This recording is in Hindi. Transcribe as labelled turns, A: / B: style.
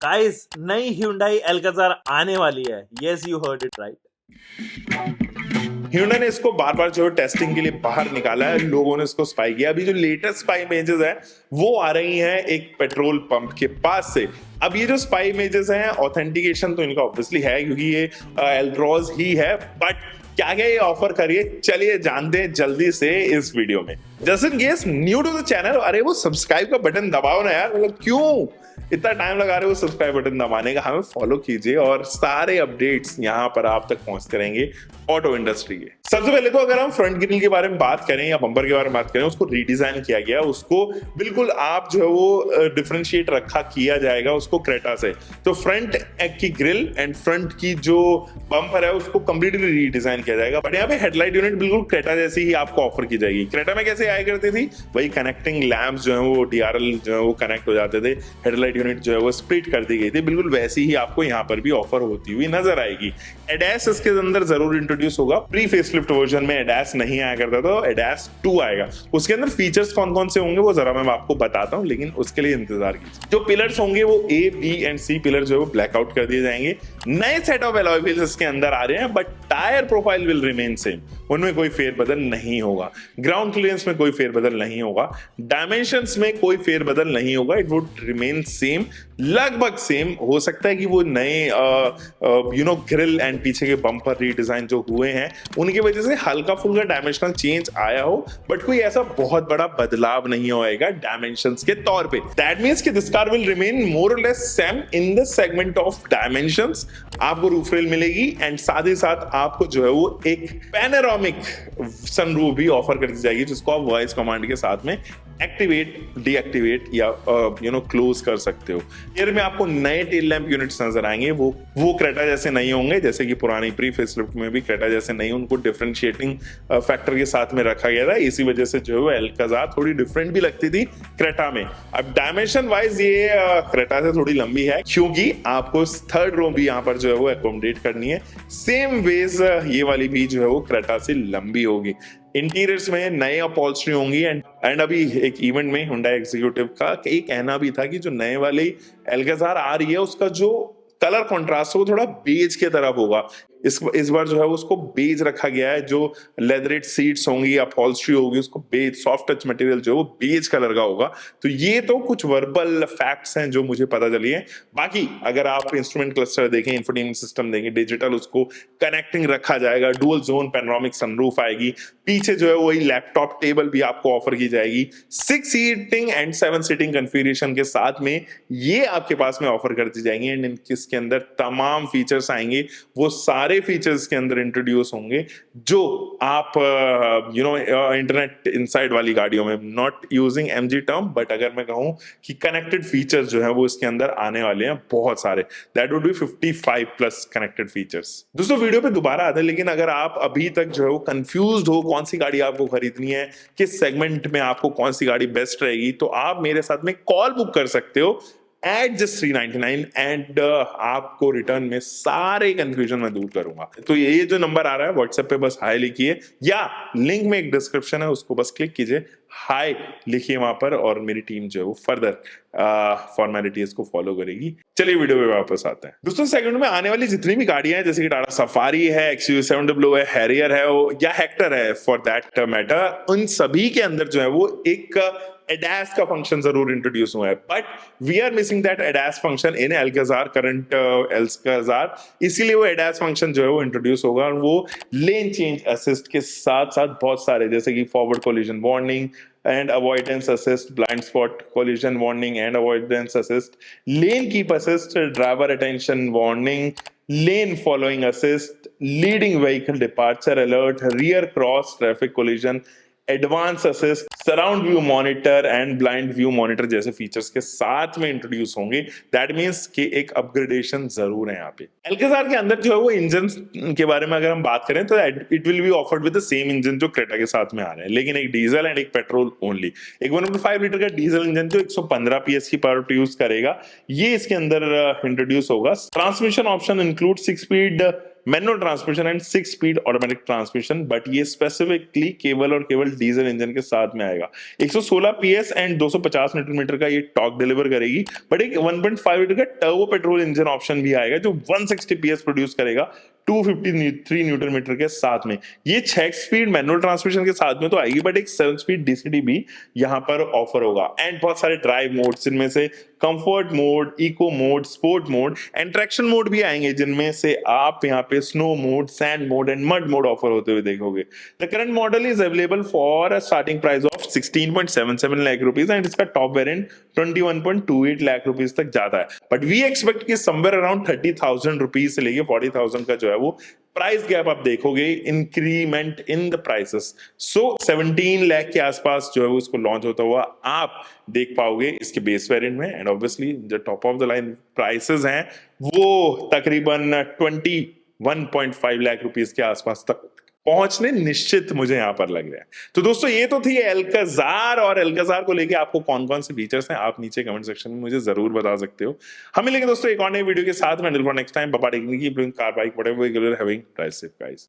A: गाइस, नई Hyundai Alcazar आने वाली है। Yes, you heard it right.
B: Hyundai ने इसको बार बार जो है टेस्टिंग के लिए बाहर निकाला है, लोगों ने इसको स्पाई किया। अभी जो लेटेस्ट स्पाई इमेजेस है वो आ रही हैं एक पेट्रोल पंप के पास से। अब ये जो स्पाई इमेजेस हैं, ऑथेंटिकेशन तो इनका ऑब्वियसली है क्योंकि ये एल्ट्रोज ही है, बट क्या क्या ये ऑफर करिए, चलिए जानते हैं जल्दी से इस वीडियो में। Just in case new to the channel, अरे वो सब्सक्राइब का बटन दबाओ ना यार, मतलब क्यों इतना टाइम लगा रहे हो सब्सक्राइब बटन दबाने का। हमें फॉलो कीजिए और सारे अपडेट्स यहाँ पर आप तक पहुंचते रहेंगे ऑटो इंडस्ट्री के। सबसे पहले तो अगर हम फ्रंट ग्रिल के बारे में बात करें या बम्पर के बारे में बात करें, उसको रीडिजाइन किया गया, उसको बिल्कुल आप जो है वो डिफरेंशिएट रखा किया जाएगा उसको क्रेटा से। तो फ्रंट की ग्रिल एंड फ्रंट की जो बम्पर है उसको कंप्लीटली रीडिजाइन किया जाएगा। बट यहाँ पे हेडलाइट यूनिट बिल्कुल क्रेटा जैसी ही आपको ऑफर की जाएगी। क्रेटा में कैसे आया करती थी, वही कनेक्टिंग लैंप्स जो है वो डीआरएल जो है वो कनेक्ट हो जाते थे, हेडलाइट यूनिट जो है वो स्प्लिट कर दी गई थी, बिल्कुल वैसी ही आपको यहाँ पर भी ऑफर होती हुई नजर आएगी। एडैस इसके अंदर जरूर इंट्रोड्यूस होगा। प्री फेसलिफ्ट वर्जन में एडैस नहीं आया करता था, एडैस 2 आएगा। उसके अंदर फीचर्स कौन कौन से होंगे वो जरा मैं आपको बताता हूँ, लेकिन उसके लिए इंतजार कीजिए। जो पिलर्स होंगे वो ए, बी एंड सी पिलर जो है वो ब्लैकआउट कर दिए जाएंगे। नए सेट ऑफ अलॉय व्हील्स इसके अंदर आ रहे हैं, but tyre profile will remain same, उनमें कोई फेरबदल नहीं होगा। ग्राउंड क्लियरेंस में कोई फेरबदल नहीं होगा, डायमेंशंस में कोई फेरबदल नहीं होगा, इट वुड रिमेन सेम, लगभग सेम। हो सकता है कि वो नए ग्रिल एंड पीछे के बम्पर रीडिजाइन जो हुए हैं उनकी वजह से हल्का फुल्का डायमेंशनल चेंज आया हो, बट कोई ऐसा बहुत बड़ा बदलाव नहीं होएगा डायमेंशंस के तौर पे। दैट मींस कि this car will remain more or less same in the segment of dimensions. आपको रूफ रेल मिलेगी एंड साथ ही साथ आपको जो है वो एक पैनोरामिक सनरूफ भी ऑफर कर दी जाएगी, जिसको आप वॉइस कमांड के साथ में एक्टिवेट, डीएक्टिवेट या क्लोज कर सकते हो। ईयर में आपको नए टेल लैंप यूनिट्स नजर आएंगे, वो क्रेटा जैसे नहीं होंगे जैसे कि पुरानी प्री फेसलिफ्ट में भी क्रेटा जैसे नहीं, उनको डिफरेंशिएटिंग फैक्टर के साथ में रखा गया था। इसी वजह से जो है एल्काजार थोड़ी डिफरेंट भी लगती थी क्रेटा में। अब डायमेंशन वाइज ये क्रेटा से थोड़ी लंबी है क्योंकि आपको थर्ड रो भी यहाँ पर जो है वो एकोमोडेट करनी है। सेम वेज ये वाली भी जो है वो क्रेटा से लंबी होगी। इंटीरियर्स में नए अपॉल्स्ट्री होंगी एंड अभी एक इवेंट में Hyundai एग्जीक्यूटिव का एक कहना भी था कि जो नए वाली एल्काजार आ रही है उसका जो कलर कॉन्ट्रास्ट है वो थोड़ा बेज के तरफ होगा। इस बार जो है उसको बेज रखा गया है। जो लेदरेट सीट्स होंगी, अपहोल्स्ट्री होगी, उसको बेज, सॉफ्ट टच मटेरियल जो है वो बेज कलर का होगा। तो ये तो कुछ वर्बल फैक्ट्स हैं जो मुझे पता चली है। बाकी अगर आप इंस्ट्रूमेंट क्लस्टर देखें, इंफोटेनमेंट सिस्टम देखें, डिजिटल, उसको कनेक्टिंग रखा जाएगा, डुअल जोन पैनोरामिक सनरूफ आएगी, पीछे जो है वही लैपटॉप टेबल भी आपको ऑफर की जाएगी। 6 सीटिंग एंड 7 सीटिंग कन्फिगरेशन के साथ में ये आपके पास में ऑफर कर दी जाएंगी एंड इसके अंदर तमाम फीचर्स आएंगे। वो सारे फीचर्स के अंदर इंट्रोड्यूस होंगे जो आप इंटरनेट इनसाइड वाली गाड़ियों में, not using MG term, but अगर मैं कहूं कि कनेक्टेड फीचर्स जो है वो इसके अंदर आने वाले हैं बहुत सारे। That would be 55 plus connected features. दोस्तों वीडियो पे दोबारा आते हैं, लेकिन अगर आप अभी तक जो है वो कंफ्यूज्ड हो कौन सी गाड़ी आपको खरीदनी है, किस सेगमेंट में आपको कौन सी गाड़ी बेस्ट रहेगी, तो आप मेरे साथ में कॉल बुक कर सकते हो एट जस्ट 399 एंड आपको रिटर्न में सारे कंफ्यूजन मैं दूर करूंगा। तो ये जो नंबर आ रहा है व्हाट्सएप पे बस हाय लिखिए, या लिंक में एक डिस्क्रिप्शन है उसको बस क्लिक कीजिए, हाय लिखिए वहां पर, और मेरी टीम जो है वो फर्दर फॉर्मेलिटीज को फॉलो करेगी। चलिए वीडियो पे वापस आते हैं। दोस्तों सेगमेंट में आने वाली जितनी भी गाड़ियां हैं, जैसे कि टाटा सफारी है, XUV700 है, हैरियर है या हेक्टर है फॉर दैट मैटर, उन सभी के अंदर जो है वो एक ADAS का फंक्शन जरूर इंट्रोड्यूस हुआ है, but we are missing that ADAS function in Alcazar, current Alcazar. इसीलिए वो ADAS फंक्शन जो है वो इंट्रोड्यूस होगा और वो लेन चेंज असिस्ट के साथ साथ बहुत सारे, जैसे कि forward collision warning and avoidance assist, blind spot collision warning and avoidance assist, lane keep assist, driver attention warning, lane following assist, leading vehicle departure alert, rear cross traffic collision, advance assist, surround view monitor and blind view monitor जैसे फीचर्स के साथ में इंट्रोड्यूस होंगे। दैट मींस कि एक अपग्रेडेशन जरूर है यहाँ पे। एल्काजार के अंदर जो है वो इंजन के बारे में अगर हम बात करें तो it will be offered with the same engine जो क्रेटा के साथ में आ रहे हैं, लेकिन एक डीजल एंड एक पेट्रोल ओनली। एक 1.5 लीटर का डीजल इंजन जो 115 PS की पावर प्रोड्यूस करेगा, ये इसके अंदर इंट्रोड्यूस होगा। Transmission option include 6 speed manual transmission and 6 speed automatic transmission, but ये स्पेसिफिकली केवल और केवल डीजल इंजन के साथ में आएगा। 116 PS एंड 250 न्यूटन मीटर का ये टॉर्क डिलीवर करेगी, बट एक 1.5 लीटर का टर्बो पेट्रोल इंजन ऑप्शन भी आएगा जो 160 PS प्रोड्यूस करेगा 253 न्यूटन मीटर के साथ में। ये 6 स्पीड मैनुअल ट्रांसमिशन के साथ में तो आएगी, बट एक 7 स्पीड डीसीडी भी यहाँ पर ऑफर होगा एंड बहुत सारे ड्राइव मोड्स, जिनमें से comfort mode, eco mode, sport mode and traction mode भी आएंगे, जिनमें से आप यहाँ पे snow mode, sand mode and mud mode offer होते हुए देखोगे। The current model is available for a starting price of 16.77 lakh rupees and इसका टॉप वेरिएंट 21.28 लाख रुपीज तक जाता है, बट वी एक्सपेक्ट कि समवेयर अराउंड 30,000 रुपीज से लेके 40,000 का जो है वो प्राइस गैप आप देखोगे, इंक्रीमेंट इन द प्राइसेस। सो 17 लाख के आसपास जो है वो इसको लॉन्च होता हुआ आप देख पाओगे इसके बेस वेरिएंट में, एंड ऑब्वियसली जो top of the line prices हैं वो तकरीबन 21.5 लाख रुपीस के आसपास तक पहुंचने निश्चित मुझे यहां पर लग रहा है। तो दोस्तों ये तो थी एल्काजार, और एल्काजार को लेके आपको कौन कौन से फीचर्स हैं आप नीचे कमेंट सेक्शन में मुझे जरूर बता सकते हो। हम मिलेंगे दोस्तों एक और नई वीडियो के साथ में। Next time, bye bye, car bike whatever you are having, drive safe guys.